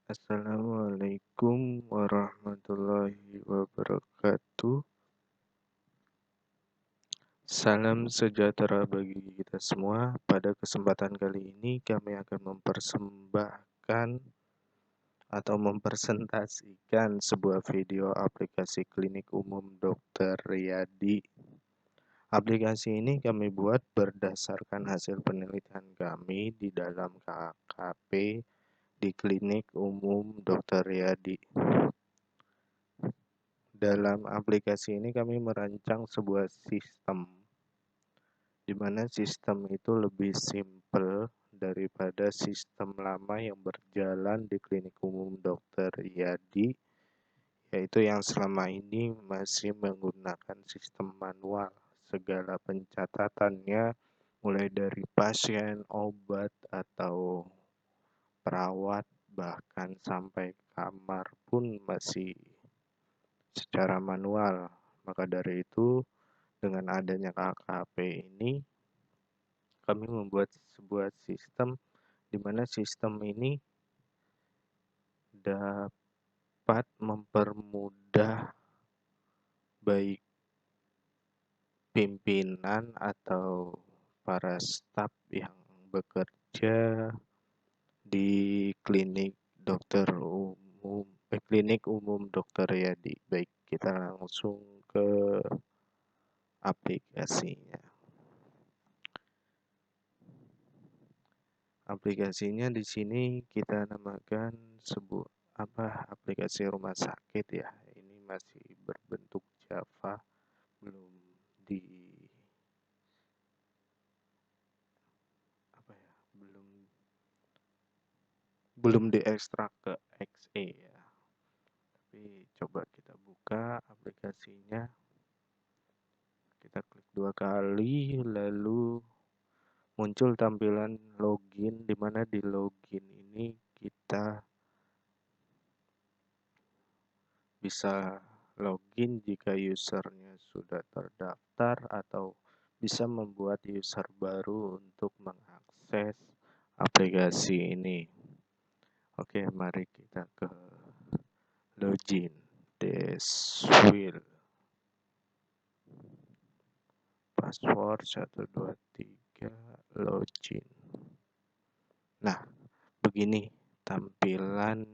Assalamualaikum warahmatullahi wabarakatuh. Salam sejahtera bagi kita semua. Pada kesempatan kali ini kami akan mempersembahkan atau mempresentasikan sebuah video aplikasi klinik umum Dr. Riyadi. Aplikasi ini kami buat berdasarkan hasil penelitian kami di dalam KKP di klinik umum Dr. Riyadi. Dalam aplikasi ini kami merancang sebuah sistem, di mana sistem itu lebih simpel daripada sistem lama yang berjalan di klinik umum Dr. Riyadi, yaitu yang selama ini masih menggunakan sistem manual. Segala pencatatannya, mulai dari pasien, obat, atau perawat, bahkan sampai kamar pun masih secara manual. Maka dari itu, dengan adanya KKP ini, kami membuat sebuah sistem di mana sistem ini dapat mempermudah baik pimpinan atau para staf yang bekerja di klinik umum Dr. Riyadi. Baik, kita langsung ke aplikasinya. Aplikasinya di sini kita namakan sebuah aplikasi rumah sakit ya. Ini masih berbentuk Java, belum di apa ya, belum diekstrak ke XE ya. Tapi coba kita buka aplikasinya. Kita klik 2 kali, lalu muncul tampilan login, di mana di login ini kita bisa login jika usernya sudah terdaftar atau bisa membuat user baru untuk mengakses aplikasi ini. Oke, mari kita ke login. Deswil. Password 123 login. Nah, begini tampilan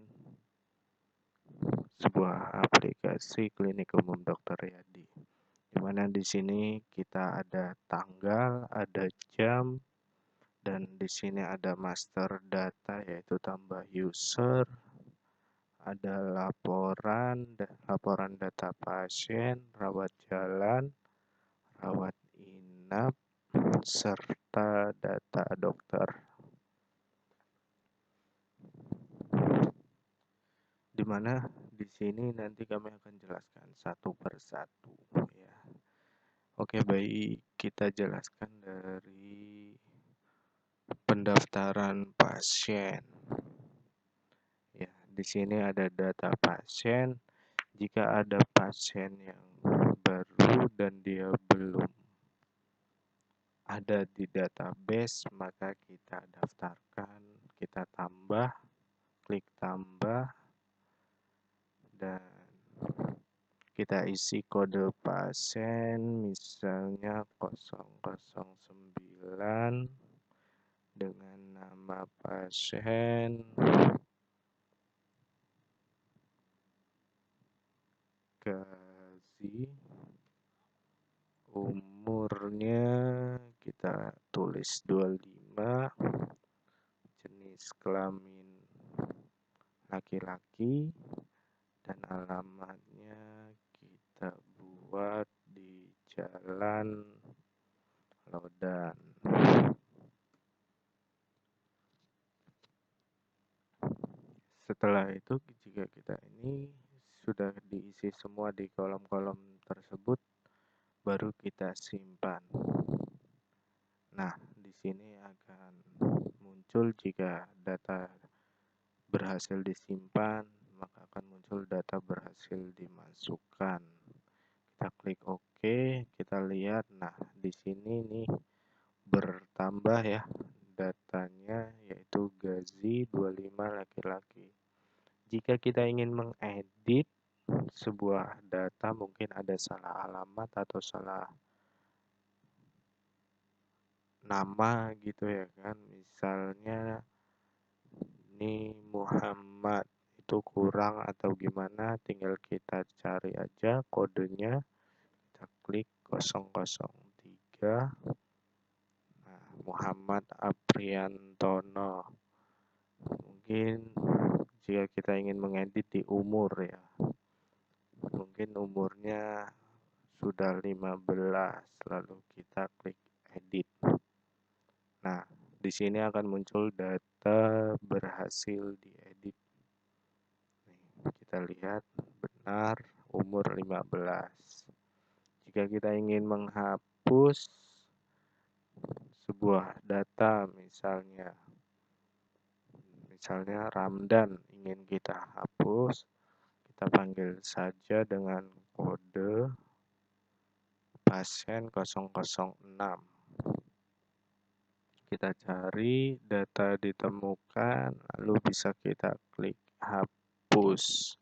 sebuah aplikasi klinik umum Dr. Riyadi. Di mana di sini kita ada tanggal, ada jam, dan di sini ada master data yaitu tambah user, ada laporan data pasien, rawat jalan, rawat inap, serta data dokter. Di mana di sini nanti kami akan jelaskan satu persatu ya. Oke, baik, kita jelaskan dari pendaftaran pasien. Ya, di sini ada data pasien. Jika ada pasien yang baru dan dia belum ada di database, maka kita daftarkan, kita tambah, klik tambah, dan kita isi kode pasien, misalnya 009 dengan nama pasien, Gazi, umurnya kita tulis 25, jenis kelamin laki-laki, dan alamatnya kita buat di Jalan Lodan. Setelah itu, jika kita ini sudah diisi semua di kolom-kolom tersebut, baru kita simpan. Nah, di sini akan muncul jika data berhasil disimpan, maka akan muncul data berhasil dimasukkan. Kita klik OK, kita lihat. Nah, di sini nih bertambah ya datanya, yaitu Gazi 25 laki-laki. Jika kita ingin mengedit sebuah data, mungkin ada salah alamat atau salah nama gitu ya kan. Misalnya ini Muhammad itu kurang atau gimana, tinggal kita cari aja kodenya, kita klik 003. Nah, Muhammad Apriantono. Mungkin jika kita ingin mengedit di umur ya, mungkin umurnya sudah 15, lalu kita klik edit. Nah, di sini akan muncul data berhasil diedit. Nih, kita lihat benar umur 15. Jika kita ingin menghapus sebuah data, misalnya Ramdan ingin kita hapus, kita panggil saja dengan kode pasien 006. Kita cari data ditemukan, lalu bisa kita klik hapus.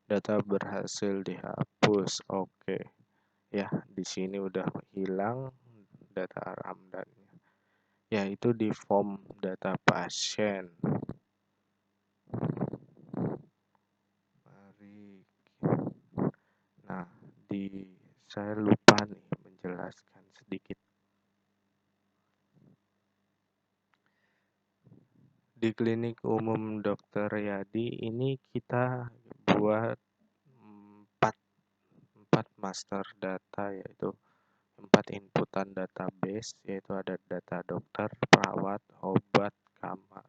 Data berhasil dihapus. Oke. Ya, di sini udah hilang data Ramdannya. Yaitu di form data pasien. Mari. Nah, saya lupa nih menjelaskan sedikit. Di klinik umum Dr. Yadi ini kita buat 4 master data, yaitu 4 inputan database, yaitu ada data dokter, perawat, obat, kamar.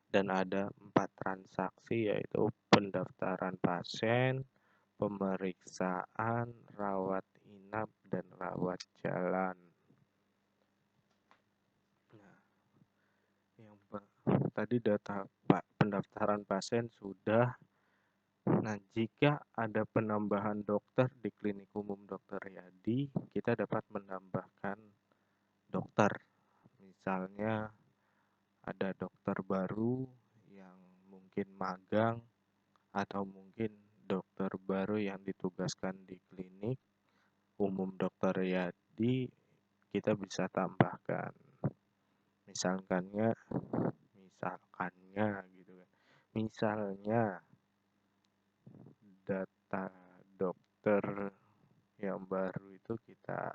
Dan ada 4 transaksi, yaitu pendaftaran pasien, pemeriksaan, rawat inap, dan rawat jalan. Nah, tadi data pendaftaran pasien sudah. Nah, jika ada penambahan dokter di klinik umum Dr. Yadi, kita dapat menambahkan dokter. Misalnya ada dokter baru yang mungkin magang, atau mungkin dokter baru yang ditugaskan di klinik umum Dr. Yadi, kita bisa tambahkan. Misalkannya gitu kan. Misalnya data dokter yang baru itu kita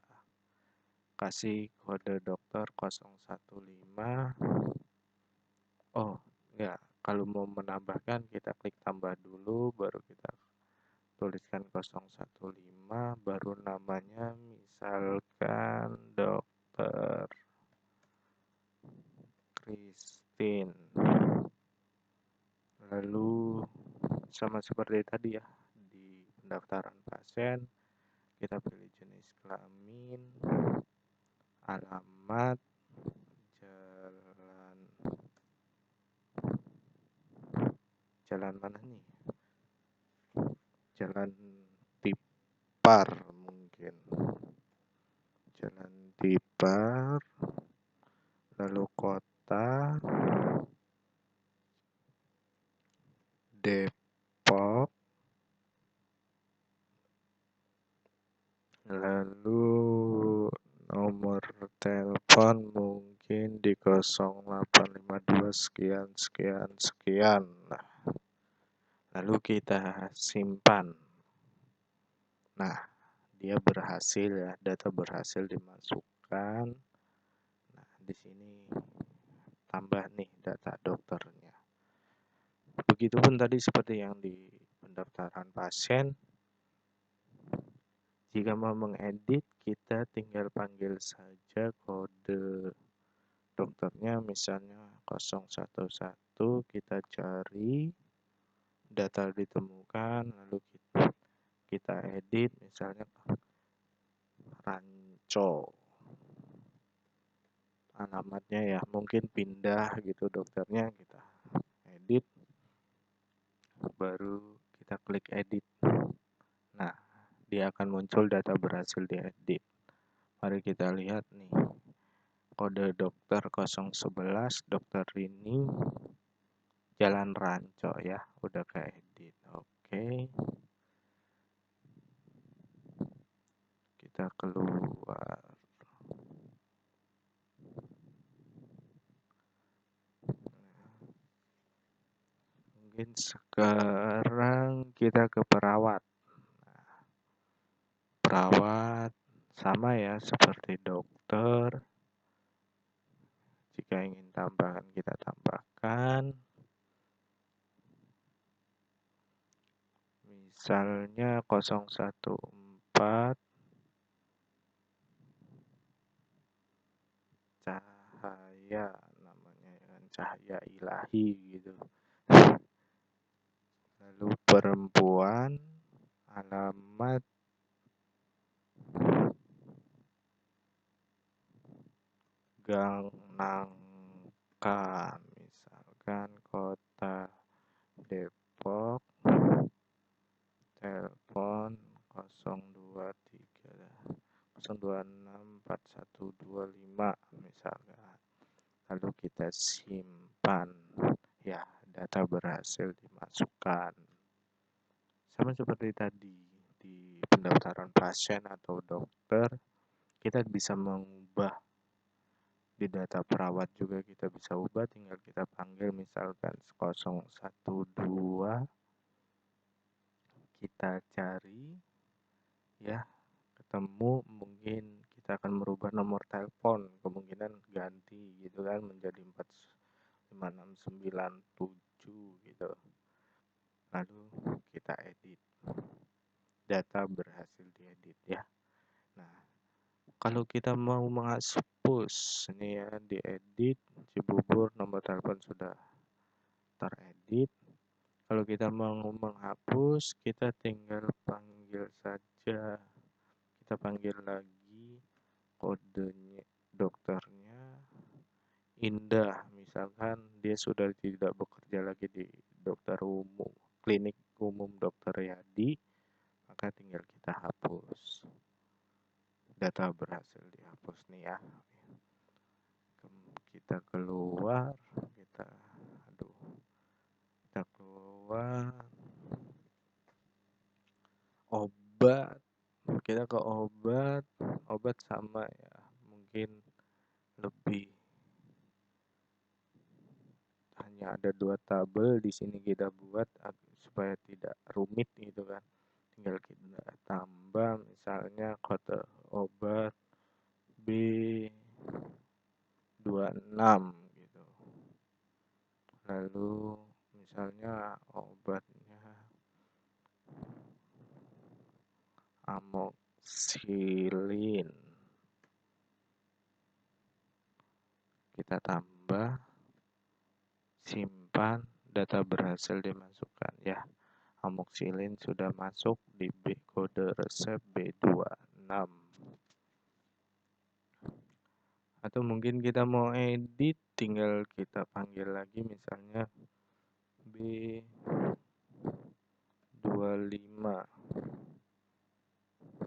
kasih kode dokter 015. Oh, ya, kalau mau menambahkan kita klik tambah dulu, baru kita tuliskan 015, baru namanya misalkan dokter Christine. Lalu sama seperti tadi ya, di pendaftaran pasien kita pilih jenis kelamin, alamat, jalan mana nih, jalan Tipar, mungkin jalan Tipar, lalu kota Depok, lalu nomor telepon mungkin di 0852 sekian sekian sekian. Nah, lalu kita simpan. Nah, dia berhasil ya, data berhasil dimasukkan. Nah, di sini tambah nih data dokternya. Begitupun tadi seperti yang di pendaftaran pasien. Jika mau mengedit, kita tinggal panggil saja kode dokternya, misalnya 011, kita cari data ditemukan, lalu kita edit, misalnya Ranco. Alamatnya ya, mungkin pindah gitu dokternya, kita edit, baru kita klik edit. Nah, dia akan muncul data berhasil diedit. Mari kita lihat nih, kode dokter 011, dokter ini Jalan Ranco ya, udah keedit. kita keluar. Mungkin sekarang kita ke perawat. Perawat sama ya seperti dokter. Jika ingin tambahkan, kita tambahkan. Misalnya 014 cahaya, namanya kan cahaya ilahi gitu. Lalu perempuan, alamat Gang Nangka, misalkan kota Depok, telepon 023 0264125 misalkan. Lalu kita simpan, ya data berhasil dimasukkan. Sama seperti tadi di pendaftaran pasien atau dokter, kita bisa mengubah. Di data perawat juga kita bisa ubah, tinggal kita panggil misalkan 012, kita cari ya, ketemu, mungkin kita akan merubah nomor telepon, kemungkinan ganti gitu kan menjadi 45697 gitu. Lalu kita edit, data berhasil diedit ya. Nah, kalau kita mau menghapus ini ya, diedit Cibubur, nomor telepon sudah teredit. Kalau kita mau menghapus, kita tinggal panggil saja. Kita panggil lagi kodenya dokternya Indah, misalkan dia sudah tidak bekerja lagi di dokter umum, klinik umum Dokter Yadi, maka tinggal kita hapus. Data berhasil dihapus nih ya. Kita keluar, kita keluar. Obat, kita ke obat sama ya, mungkin lebih, hanya ada 2 tabel di sini kita buat supaya tidak rumit gitu kan. Tinggal kita tambah misalnya kode obat B26 gitu. Lalu misalnya obatnya amoxicillin. Kita tambah, simpan, data berhasil dimasukkan ya. Amoxicillin sudah masuk di kode resep B26. Atau mungkin kita mau edit, tinggal kita panggil lagi misalnya B25.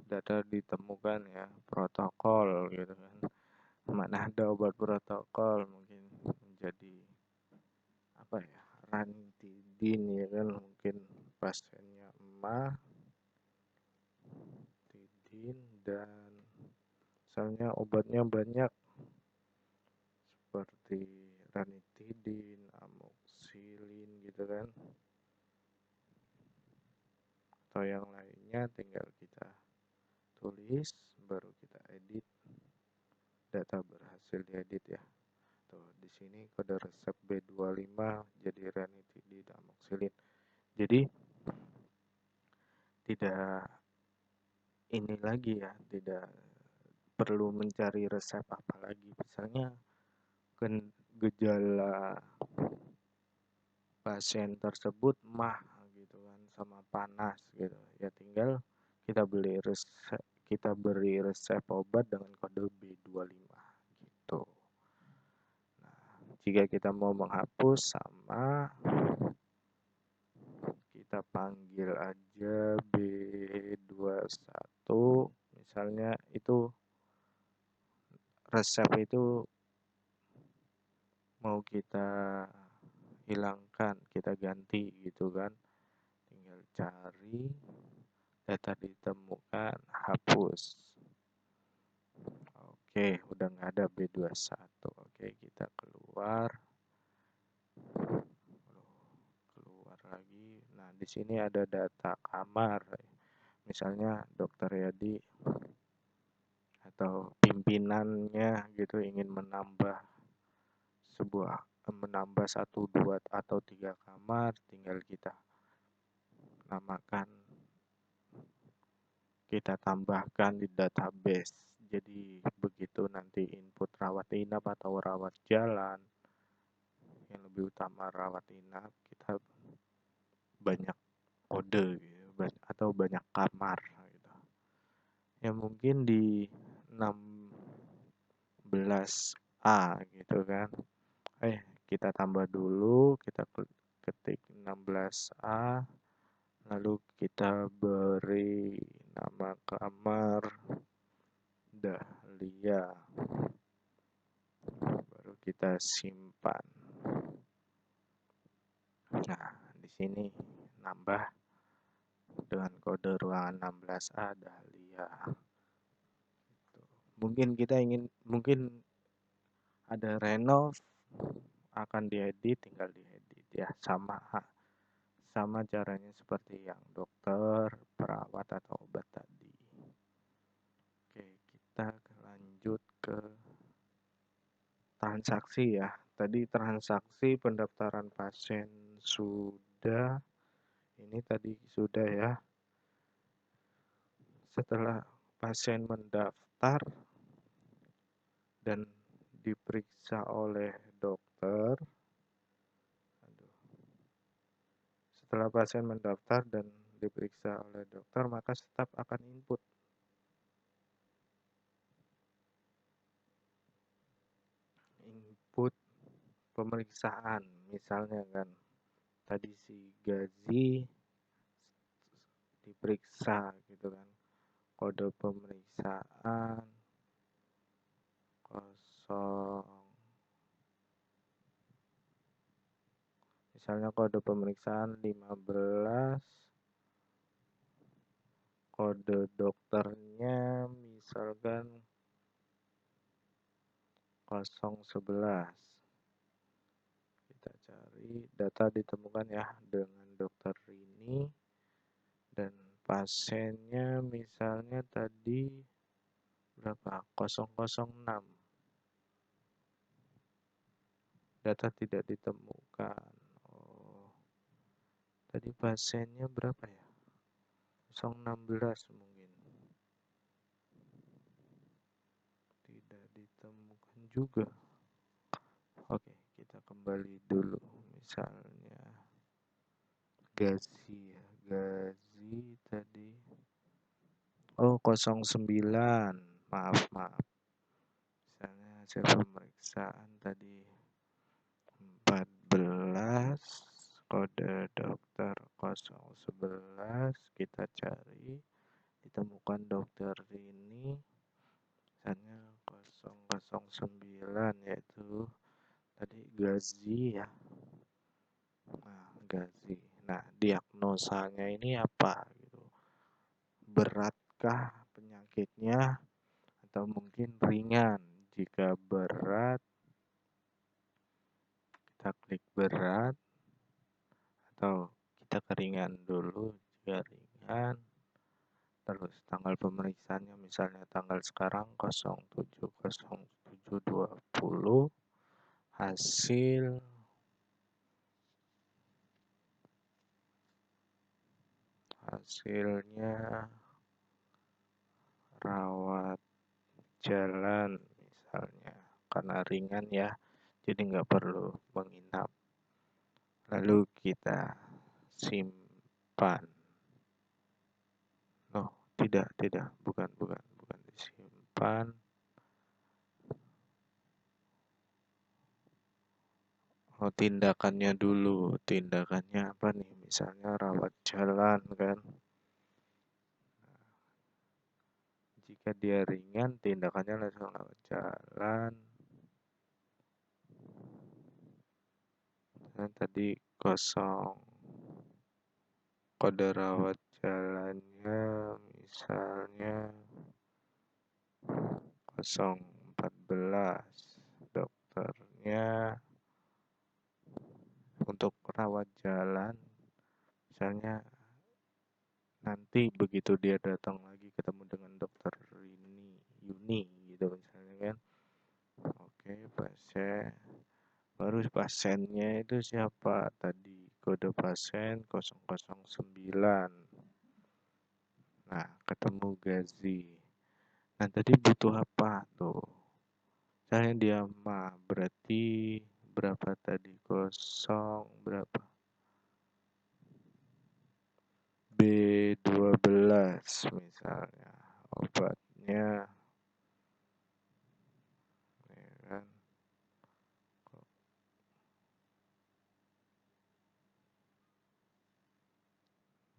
Data ditemukan ya, protokol gitu kan. Mana ada obat protokol, mungkin menjadi apa ya, ranitidin ya kan, mungkin pasiennya emak tidin, dan misalnya obatnya banyak seperti ranitidin, amoxicillin gitu kan, atau yang lainnya, tinggal kita tulis, baru kita edit, data berhasil diedit ya. Tuh, di sini kode resep B25 jadi ranitidin, amoxicillin. Jadi tidak ini lagi ya, tidak perlu mencari resep apa lagi. Misalnya gejala pasien tersebut mah gitu kan, sama panas gitu ya, tinggal kita beri resep obat dengan kode B25 gitu. Nah, jika kita mau menghapus, sama kita panggil aja B21, misalnya itu resep itu mau kita hilangkan, kita ganti gitu kan, tinggal cari, data ditemukan, hapus. Oke, udah nggak ada B21. Oke, kita keluar. Keluar lagi. Nah, di sini ada data kamar. Misalnya Dokter Yadi atau pimpinannya gitu ingin menambah 1, 2, atau 3 kamar, tinggal kita namakan, kita tambahkan di database. Jadi begitu nanti input rawat inap atau rawat jalan, yang lebih utama rawat inap, kita banyak kode gitu, atau banyak kamar gitu. Ya mungkin di 16A gitu kan. Kita tambah dulu, kita ketik 16A, lalu kita beri nama kamar Dahlia, baru kita simpan. Nah, di sini nambah dengan kode ruangan 16A Dahlia. Mungkin ada renov, akan diedit, tinggal diedit ya, sama caranya seperti yang dokter, perawat, atau obat tadi. Oke, kita lanjut ke transaksi ya. Tadi transaksi pendaftaran pasien sudah, ini tadi sudah ya. Setelah pasien mendaftar dan diperiksa oleh dokter, setelah pasien mendaftar dan diperiksa oleh dokter, maka staf akan input pemeriksaan. Misalnya kan tadi si Gazi diperiksa gitu kan, kode pemeriksaan 0, misalnya kode pemeriksaan 15, kode dokternya misalkan 011. Kita cari, data ditemukan ya dengan dokter ini, dan pasiennya misalnya tadi berapa, 006, data tidak ditemukan. Tadi pasiennya berapa ya, 016 mungkin, tidak ditemukan juga. Oke, kita kembali dulu, misalnya Gazi ya, Gazi tadi 09, maaf, misalnya hasil pemeriksaan tadi 14, kode dokter 011, kita cari, ditemukan dokter ini misalnya 009, yaitu tadi Gazi ya. Nah, Gazi. Nah, diagnosanya ini apa gitu, beratkah penyakitnya atau mungkin ringan? Jika berat, kita klik berat, atau kita keringan dulu. Jika ringan, terus tanggal pemeriksaannya misalnya tanggal sekarang 07.07.20, hasilnya rawat jalan misalnya, karena ringan ya, jadi nggak perlu menginap. Lalu kita simpan. Oh, tidak, bukan disimpan. Oh, tindakannya dulu. Tindakannya apa nih? Misalnya rawat jalan kan. Jika dia ringan, tindakannya langsung rawat jalan. Dan tadi 0 kode rawat jalannya misalnya 014, dokternya untuk rawat jalan misalnya nanti begitu dia datang lagi ketemu dengan dokter Yuni gitu misalnya kan. Oke, pasien baru pasiennya itu siapa tadi, kode pasien 009. Nah, ketemu Gazi. Nah, tadi butuh apa tuh? Misalnya dia mah berarti berapa tadi? Kosong berapa? B12 misalnya. Obatnya ya kan.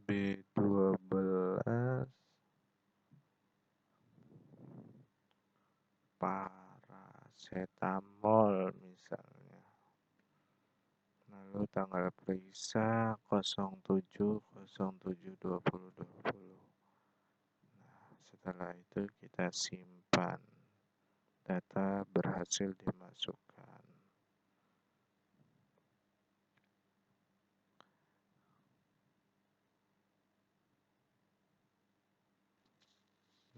B12 paracetamol misalnya. Lalu tanggal periksa 07/07/2020. Nah, setelah itu kita simpan. Data berhasil dimasukkan.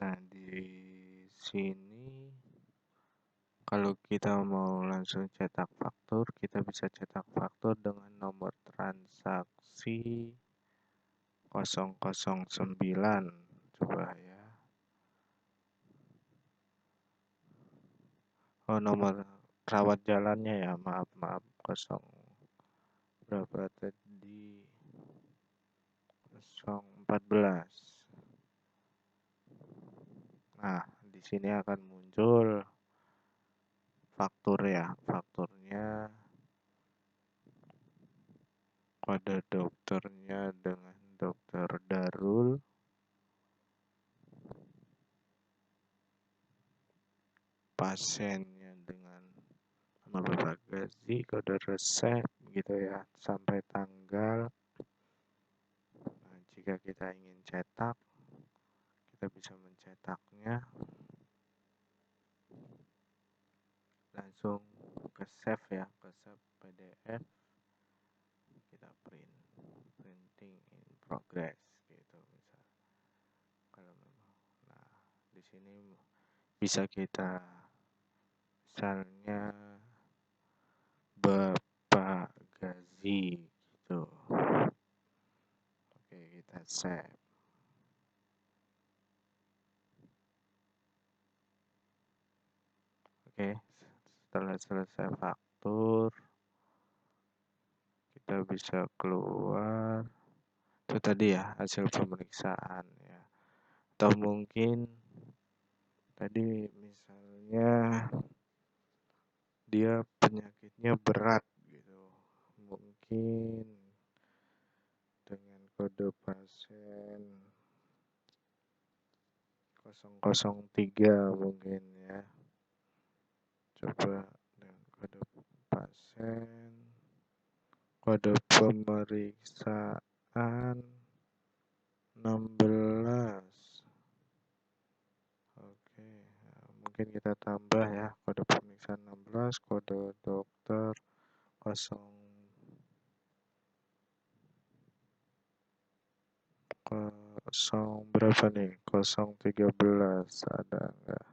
Nah, di sini kalau kita mau langsung cetak faktur, kita bisa cetak faktur dengan nomor transaksi 009. Coba ya. Oh, nomor rawat jalannya ya, maaf, 0 berapa tadi? 014. Nah, di sini akan muncul faktur ya, fakturnya kode dokternya dengan dokter Darul, pasiennya dengan nama Bapak Gazi, kode resep gitu ya, sampai tanggal. Nah, jika kita ingin cetak, kita bisa mencetaknya langsung ke save ya, ke save PDF, kita printing in progress gitu misal. Kalau memang, nah di sini bisa kita misalnya Bapak Gazi gitu. Oke, kita save. Oke, setelah selesai faktur, kita bisa keluar. Itu tadi ya hasil pemeriksaan ya. Atau mungkin tadi misalnya dia penyakitnya berat gitu. Mungkin dengan kode pasien 003 mungkin ya. Coba dengan kode pasien, kode pemeriksaan 16. Oke, mungkin kita tambah ya kode pemeriksaan 16, kode dokter 0 berapa nih? 013 ada enggak?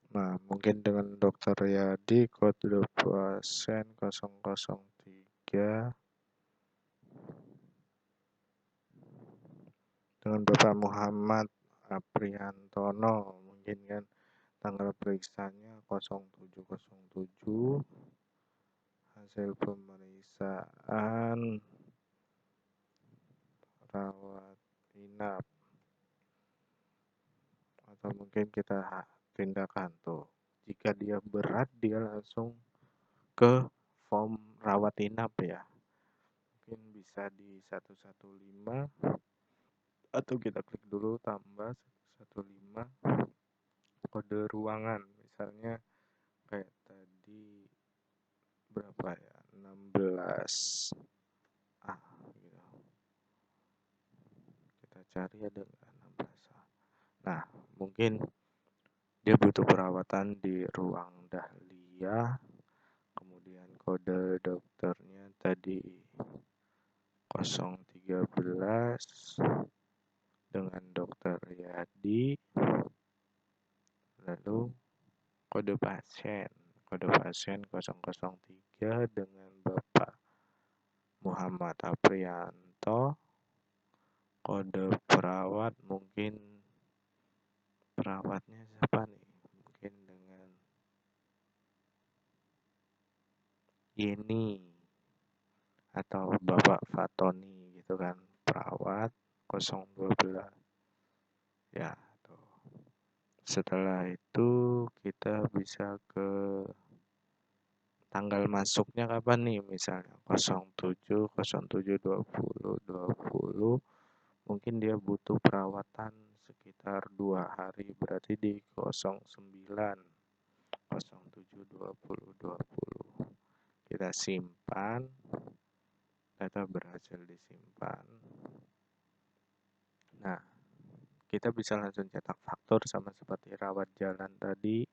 Nah, mungkin dengan dokter Yadi kode pasien 003, dengan Bapak Muhammad Apriantono mungkin kan tanggal periksanya 0707, hasil pemeriksaan rawat inap, atau mungkin kita tindakan tuh jika dia berat dia langsung ke form rawat inap ya, mungkin bisa di 115 atau kita klik dulu tambah 115 kode ruangan misalnya kayak tadi berapa ya, 16 gitu. cari ada nggak 16 orang. Nah, mungkin dia butuh perawatan di ruang Dahlia, kemudian kode dokternya tadi 013 dengan dokter Yadi, lalu kode pasien 003 dengan Bapak Muhammad Aprianto, kode perawat mungkin perawatnya siapa nih, mungkin dengan Yeni atau Bapak Fatoni gitu kan, perawat 012 ya tuh. Setelah itu kita bisa ke tanggal masuknya kapan nih, misalnya 07 07 20 mungkin dia butuh perawatan sekitar 2 hari, berarti di 09 07 20 kita simpan, data berhasil disimpan. Nah, kita bisa langsung cetak faktur sama seperti rawat jalan tadi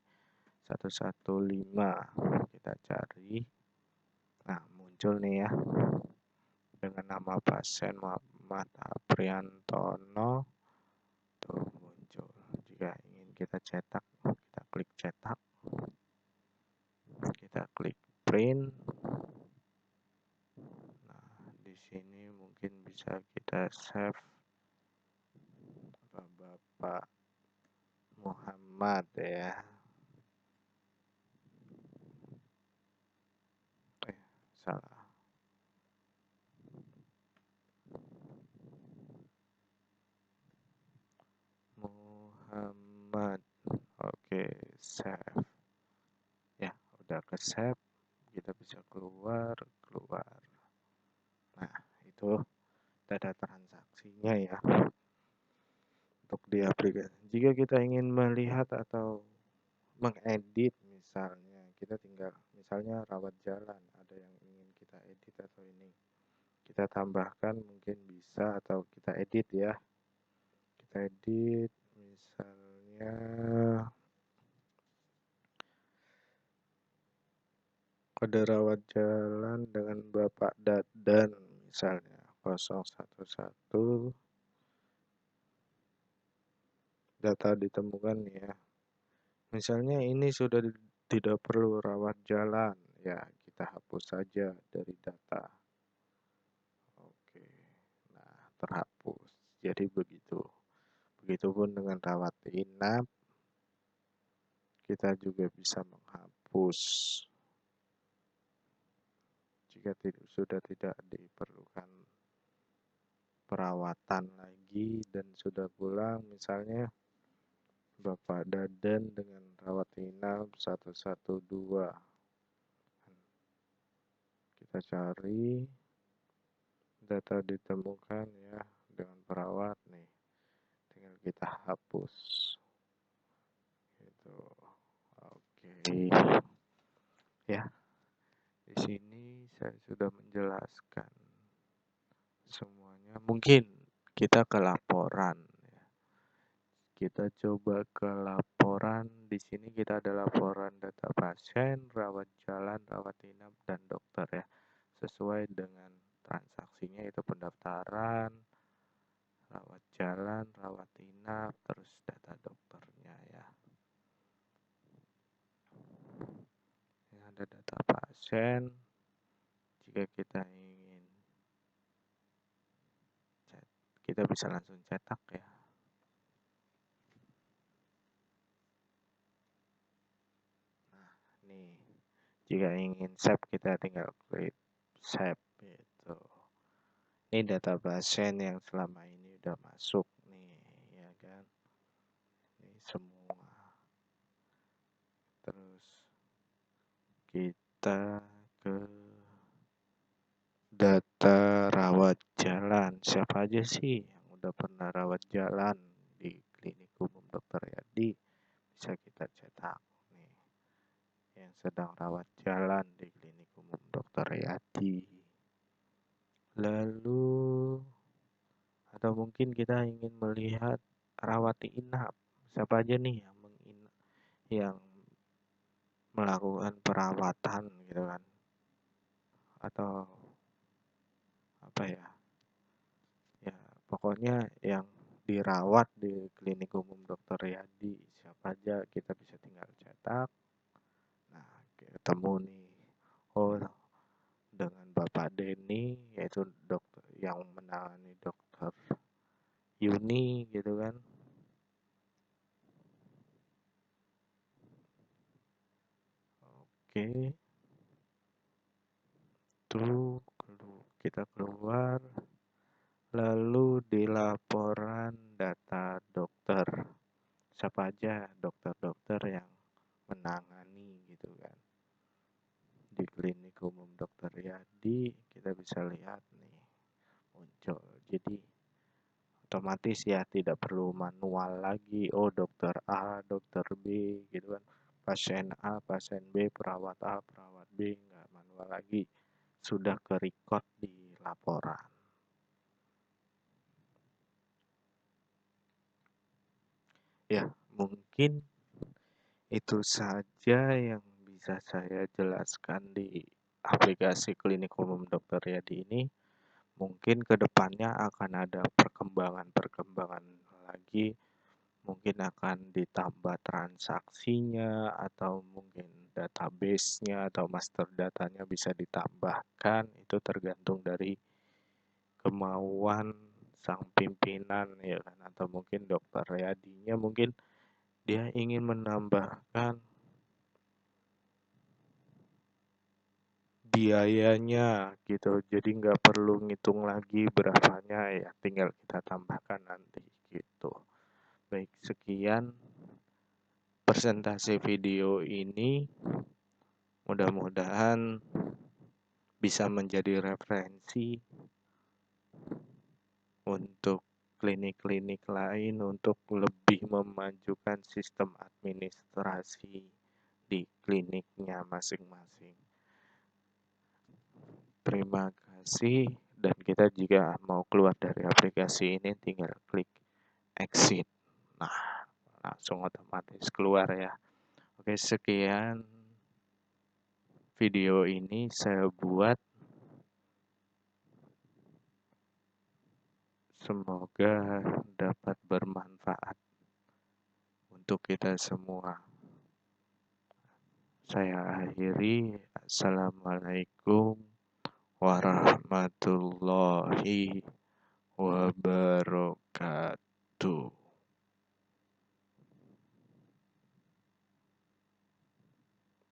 115 kita cari. Nah, muncul nih ya dengan nama pasien Muhammad Apriantono tuh muncul. Jika ingin kita cetak, kita klik cetak, kita klik print. Nah, di sini mungkin bisa kita save Bapak Muhammad ya. Salah. Muhammad. Oke, save. Ya, udah ke save. Kita bisa keluar. Nah, itu data transaksinya ya untuk di aplikasi. Jika kita ingin melihat atau mengedit, misalnya kita tinggal misalnya rawat jalan, ada yang ingin kita edit atau ini kita tambahkan, mungkin bisa, atau kita edit ya, kita edit misalnya kode rawat jalan dengan Bapak Dadan misalnya 011 data ditemukan ya. Misalnya ini sudah tidak perlu rawat jalan, ya kita hapus saja dari data. Oke, nah terhapus. Jadi begitu. Begitupun dengan rawat inap, kita juga bisa menghapus jika sudah tidak diperlukan perawatan lagi dan sudah pulang, misalnya Bapak Dadan dengan rawat inap 112. Kita cari data ditemukan ya dengan perawat nih, tinggal kita hapus gitu. Oke ya, di sini saya sudah menjelaskan semuanya. Mungkin kita ke laporan ya. Kita coba ke laporan. Di sini kita ada laporan data pasien, rawat jalan, rawat inap, dan dokter ya, sesuai dengan transaksinya, itu pendaftaran, rawat jalan, rawat inap, terus data dokternya ya. Ini ada data pasien. Jika kita ingin kita bisa langsung cetak ya. Nah, nih jika ingin save kita tinggal klik save gitu. Ini data pasien yang selama ini udah masuk nih ya kan. Ini semua. Terus kita ke data rawat jalan. Siapa aja sih yang udah pernah rawat jalan di Klinik Umum Dr. Yadi, bisa kita cetak nih. Yang sedang rawat jalan di Klinik Umum Dr. Yadi. Lalu atau mungkin kita ingin melihat rawat inap, siapa aja nih yang melakukan perawatan gitu kan, atau apa ya, ya pokoknya yang dirawat di klinik umum Dokter Yadi siapa aja, kita bisa tinggal cetak. Nah, ketemu nih, oh dengan Bapak Denny, yaitu dokter yang menangani dokter Yuni gitu kan. Oke, tuh kita keluar, lalu di laporan data dokter, siapa aja dokter-dokter yang menangani gitu kan. Di klinik umum Dokter Yadi kita bisa lihat nih muncul. Jadi otomatis ya tidak perlu manual lagi. Oh dokter A, dokter B gitu kan. Pasien A, pasien B, perawat A, perawat B, nggak manual lagi. Sudah ke record di laporan. Ya, mungkin itu saja yang bisa saya jelaskan di aplikasi Klinik Umum Dokter Yadi ini. Mungkin kedepannya akan ada perkembangan-perkembangan lagi, mungkin akan ditambah transaksinya atau mungkin database-nya atau master datanya bisa ditambahkan, itu tergantung dari kemauan sang pimpinan ya kan, atau mungkin dokter Yadinya mungkin dia ingin menambahkan biayanya gitu, jadi nggak perlu ngitung lagi berapanya, ya tinggal kita tambahkan nanti gitu. Baik, sekian presentasi video ini, mudah-mudahan bisa menjadi referensi untuk klinik-klinik lain untuk lebih memajukan sistem administrasi di kliniknya masing-masing. Terima kasih, dan kita jika mau keluar dari aplikasi ini tinggal klik exit. Nah, langsung otomatis keluar ya. Oke, sekian video ini saya buat. Semoga dapat bermanfaat untuk kita semua. Saya akhiri. Assalamualaikum warahmatullahi wabarakatuh.